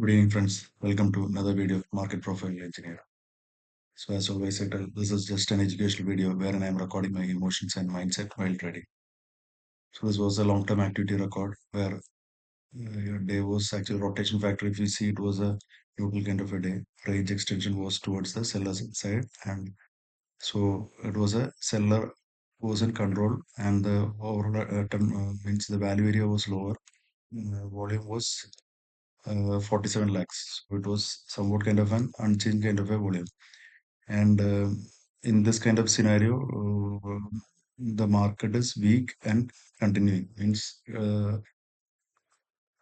Good evening, friends. Welcome to another video of Market Profile Engineer. So, as always, this is just an educational video wherein I am recording my emotions and mindset while trading. So, this was a long-term activity record where your day was actually rotation factor. If you see, it was a neutral kind of a day. Range extension was towards the seller's side, and so it was a seller who was in control, and the overall means the value area was lower. Volume was 47 lakhs. So it was somewhat kind of an unchanged kind of a volume. And in this kind of scenario, the market is weak and continuing. Means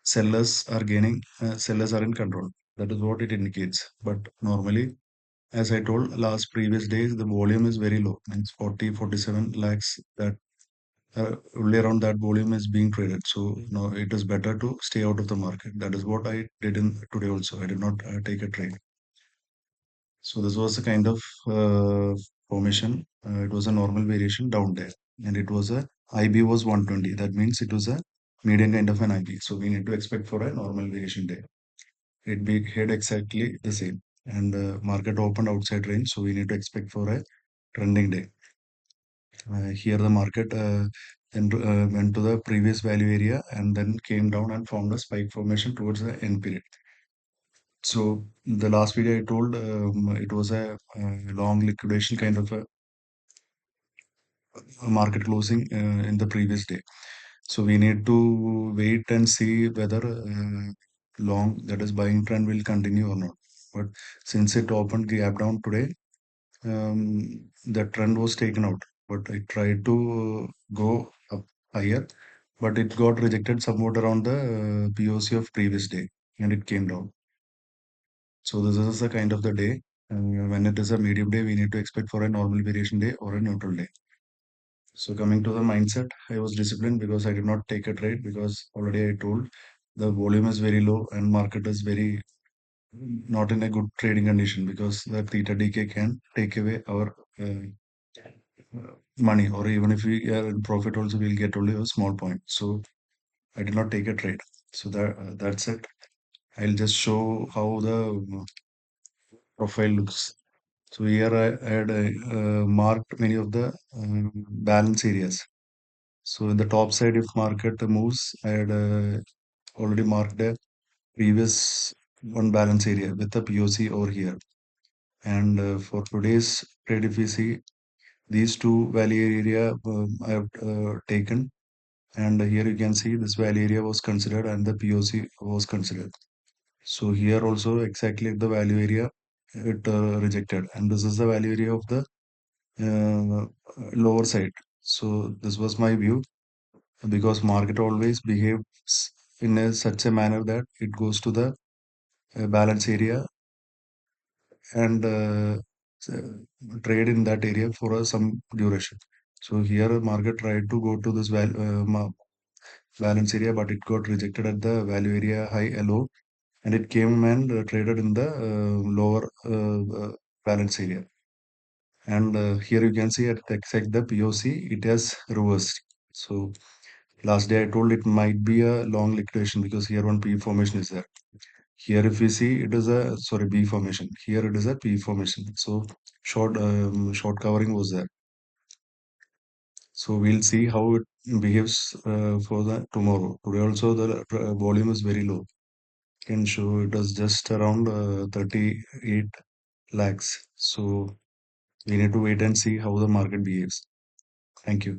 sellers are gaining, sellers are in control. That is what it indicates. But normally, as I told last previous days, the volume is very low. Means 40, 47 lakhs. That only around that volume is being traded. So no, it is better to stay out of the market. That is what I did in today also. I did not take a trade. So this was a kind of formation. It was a normal variation down there, and it was a IB was 120. That means it was a median kind of an IB. So we need to expect for a normal variation day. It behaved exactly the same, and market opened outside range. So we need to expect for a trending day. Here the market then went to the previous value area and then came down and formed a spike formation towards the end period. So the last video I told it was a long liquidation kind of a market closing in the previous day. So we need to wait and see whether long that is buying trend will continue or not. But since it opened gap down today, the trend was taken out. But I tried to go up higher, but it got rejected somewhat around the POC of previous day, and it came down. So this is the kind of the day. When it is a medium day, we need to expect for a normal variation day or a neutral day. So coming to the mindset, I was disciplined because I did not take a trade because already I told the volume is very low and market is very not in a good trading condition because the theta decay can take away our money, or even if we are in profit also we'll get only a small point. So I did not take a trade. So that's it. I'll just show how the profile looks. So here I had marked many of the balance areas. So in the top side, if market moves, I had already marked a previous one balance area with the POC over here. And for today's trade, if we see these two value area, I have taken. And here you can see this value area was considered and the POC was considered. So here also exactly the value area it rejected, and this is the value area of the uh, lower side. So this was my view because market always behaves in such a manner that it goes to the balance area and trade in that area for some duration. So here market tried to go to this balance area, but it got rejected at the value area high low, and it came and traded in the lower balance area. And here you can see at exact the POC, it has reversed. So last day I told it might be a long liquidation because here one P formation is there. Here if we see it is a sorry B formation. Here it is a P formation. So short covering was there. So we'll see how it behaves for the tomorrow. Today also the volume is very low. Can show it is just around 38 lakhs. So we need to wait and see how the market behaves. Thank you.